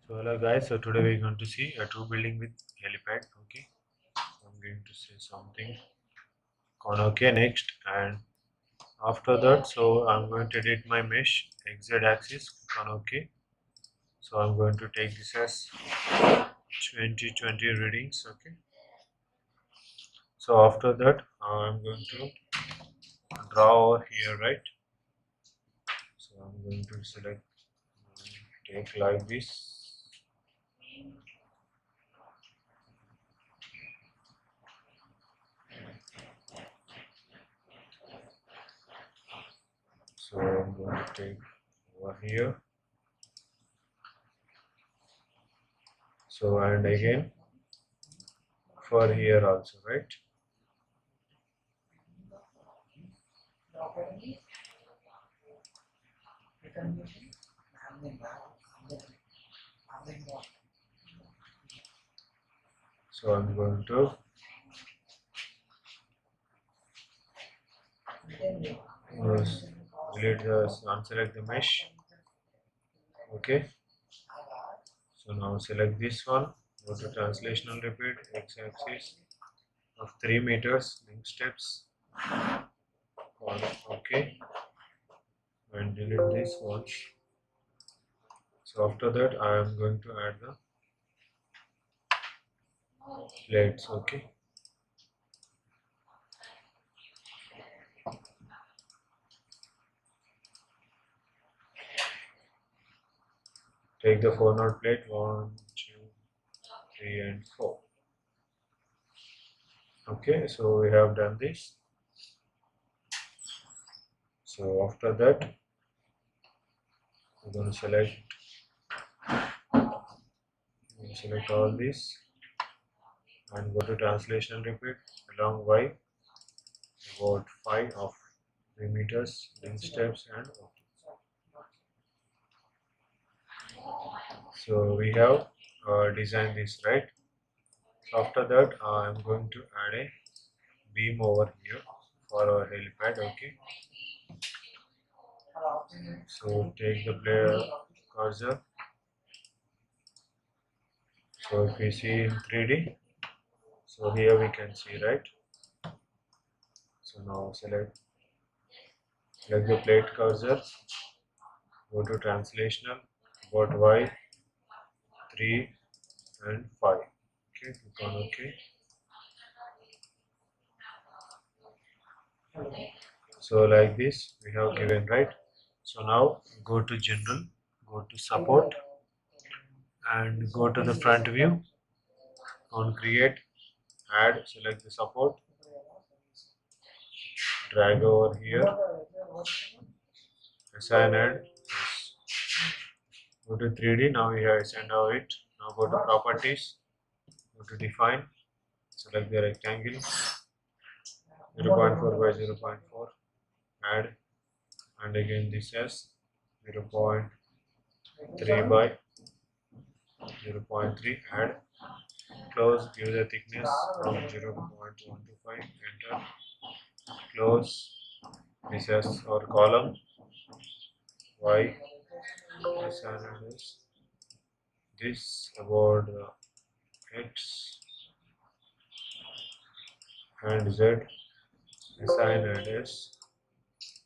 So hello guys, so today we're going to see a two building with helipad. Okay, so I'm going to say something on okay next, and after that, so I'm going to edit my mesh XZ axis on okay. So I'm going to take this as 2020 readings. Okay, so after that, I'm going to draw over here, right? So I'm going to select, take like this. So I'm going to take over here. So and again for here also, right? So I'm going to delete the unselect the mesh. Okay. So now select this one. Go to translational repeat x-axis of 3 meters. Link steps. Okay. And delete this one. So after that, I am going to add the plates. Okay. Take the 4-knot plate 1, 2, 3, and 4. Okay, so we have done this. So after that, we're going to select all this and go to translation repeat along y about 5 of 3 meters, link steps, and okay. So we have designed this, right? So after that, I am going to add a beam over here for our helipad. Okay, so take the player cursor. So if we see in 3D, so here we can see, right? So now select the plate cursor, go to translational, about y 3 and 5. Okay, click on OK. So like this we have given, right? So now go to general, go to support, and go to the front view. On create, add, select the support, drag over here, assign, and go to 3D. Now we have assigned our it. Now go to properties, go to define, select the rectangle 0.4 by 0.4, add, and again this as 0.3 by 0.3, add, close, give the thickness from 0.125, enter, close, this as our column y, this and this about x and z, assign and s,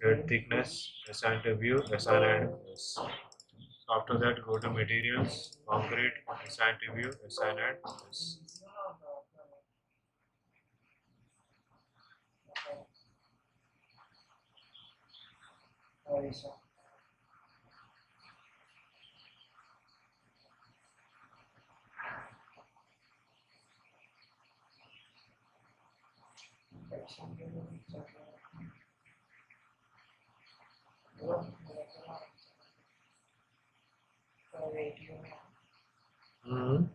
get thickness, assign to view, assign and s. After that, go to materials, concrete, assign to view, assign and s. Mhm.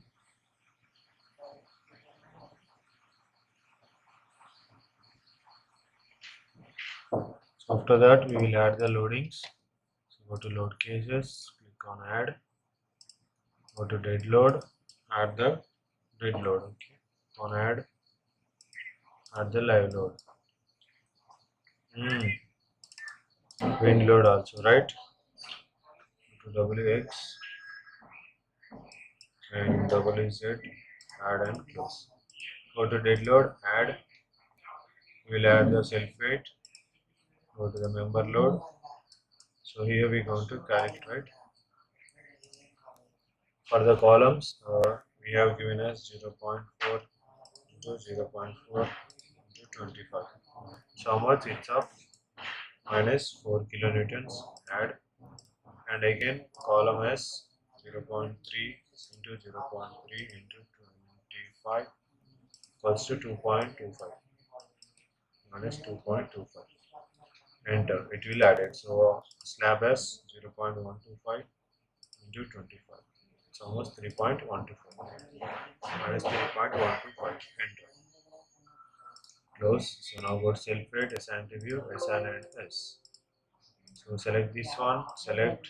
So after that, we will add the loadings. So go to load cases, click on add, go to dead load, add the dead load. Okay, on add the live load. Wind load also, right? Go to WX, and double is Z, add and close. Go to dead load, add, we'll add the self weight, go to the member load. So here we going to correct, right? For the columns, we have given us 0.4 into 0.4 into 25. So how much? It's up minus 4 kilonewtons, add, and again column S 0.3 into 0.3 into 25 equals to 2.25 minus 2.25. Enter, it will add it. So slab S 0.125 into 25. It's almost 3.125 minus 3.125. Enter. Close. So now go to self rate, assign to view, assign and S. So select this one, select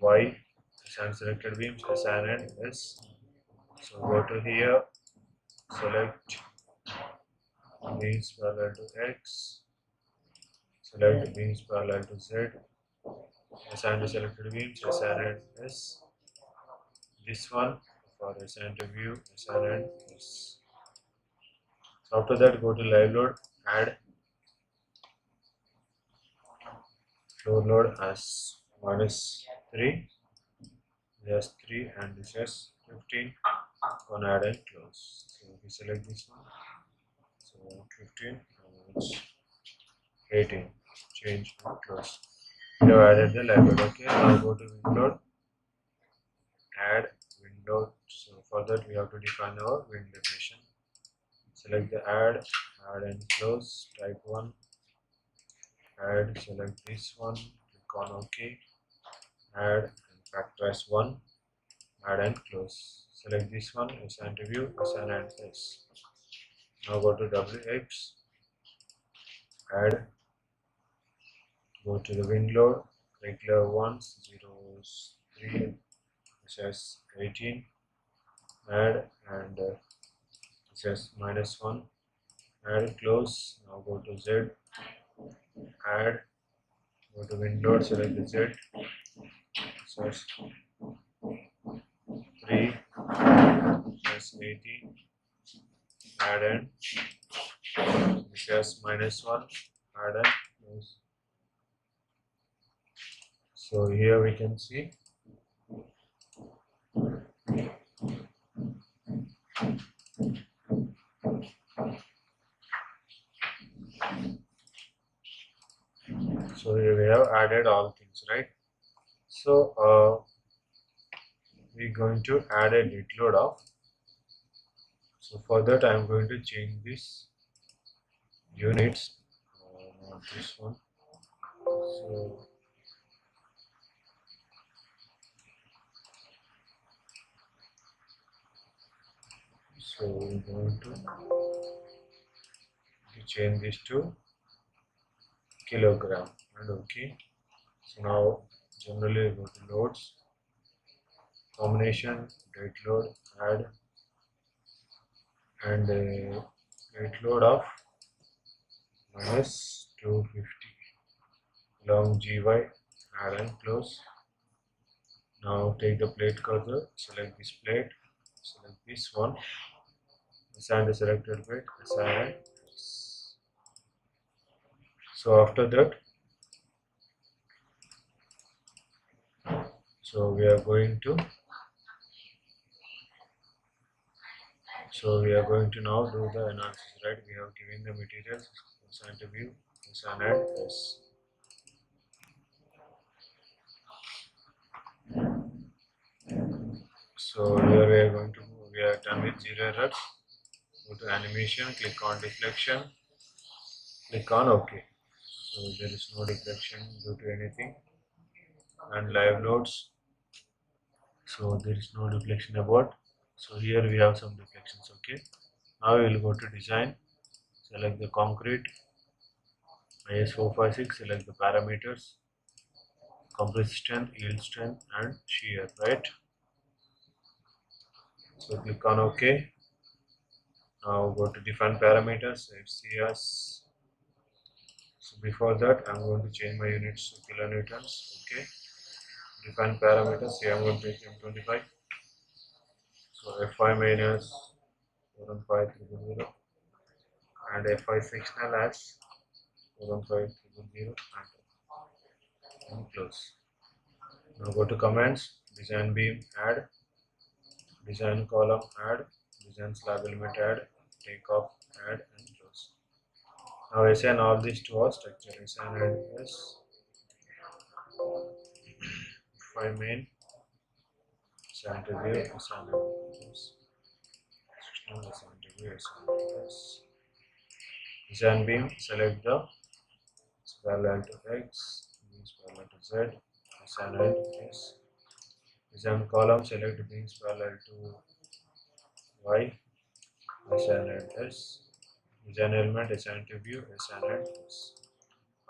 Y, assign selected beams, assign and S. So go to here, select beams parallel to X, select beams parallel to Z, assign to selected beams, assign and S. This one for assign to view, assign and S. So after that, go to live load, add floor load as minus 3, just 3, and this is 15. On add and close. So we select this one. So 15, and it's 18. Change and close. We have added the live load. Okay, now go to window, add window. So for that we have to define our wind definition. Select the add and close, type 1, add, select this one, click on OK, add and factorize 1, add and close. Select this one, assign to view, assign and S. Now go to WX, add, go to the wind load, regular ones, 03, which has 18, add, and which has minus 1, add, close. Now go to Z, add, go to wind load, select the Z, source 3, plus 18, add and which has minus 1, add and close. So here we can see so here we have added all things, right? So we're going to add a lit load of. So for that I am going to change this units, not this one. So we're going to change this to kilogram and okay. So now generally go to loads, combination, date load, add, and date load of minus 250 long GY, add and close. Now take the plate cursor, select this plate, select this one, assign the selected weight, assign and yes. So after that, so we are going to now do the analysis, right? We have given the materials, assign to view, assign and yes. So here we are done with 0 errors. Go to animation, click on deflection, click on OK. So there is no deflection due to anything, and live loads. So there is no deflection about. So here we have some deflections. Okay. Now we will go to design. Select the concrete. IS456. Select the parameters. Compressive strength, yield strength, and shear. Right. So click on OK. Now go to define parameters. FCS. So before that, I'm going to change my units to kilonewtons. Okay. Define parameters. Here I'm going to take M25. So Fi minus 41500 and Fi sectional as 41500 and close. Now go to commands, design beam add, design column add, design slab element add, take off add and close. Now assign all these to our structure. Assign and S, Fi main, assign to view, assign and S, assign to view, assign to S. Design beam, select the parallel to X, beams parallel to Z, assign and S. Design column, select beams parallel to Y, assign and S. Design element, assign to view, assign and S.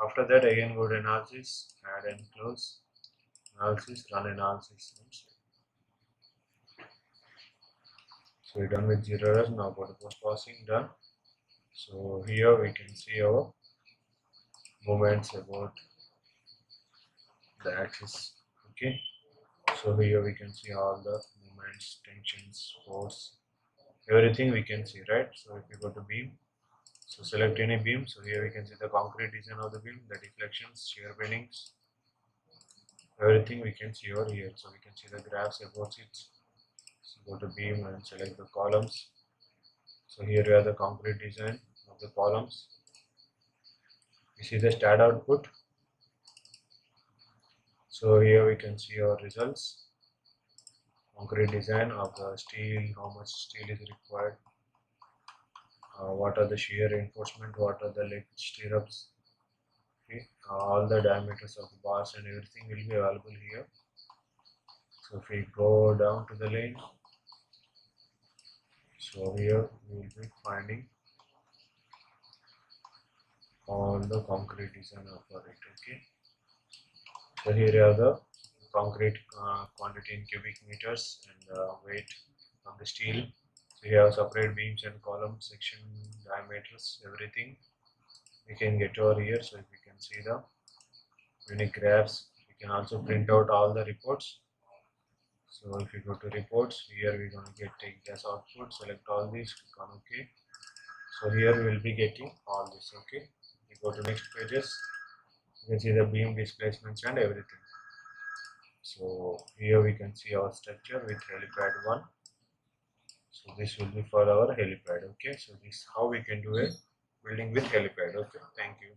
After that, again go to analysis, add and close, analysis, run analysis, and save. So we're done with 0 errors. Now go to post processing, done. So here we can see our movements about the axis. Okay. So here we can see all the movements, tensions, force, everything we can see, right? So if you go to beam, so select any beam. So here we can see the concrete design of the beam, the deflections, shear bendings, everything we can see over here. So we can see the graphs about it. So go to beam and select the columns. So here we have the concrete design of the columns. You see the stat output. So here we can see our results. Concrete design of the steel, how much steel is required, what are the shear reinforcement, what are the leg stirrups, okay, all the diameters of the bars and everything will be available here. So if we go down to the lane, so here we will be finding all the concrete design of it. Okay, so here you have the concrete quantity in cubic meters and weight of the steel. So you have separate beams and columns, section diameters, everything we can get over here. So if you can see the unique graphs, we can also print out all the reports. So if you go to reports, here we're going to get take gas output, select all these, click on OK. So here we will be getting all this. Okay, we go to next pages, you can see the beam displacements and everything. So here we can see our structure with helipad 1. So this will be for our helipad. Okay, so this is how we can do a building with helipad. Okay, thank you.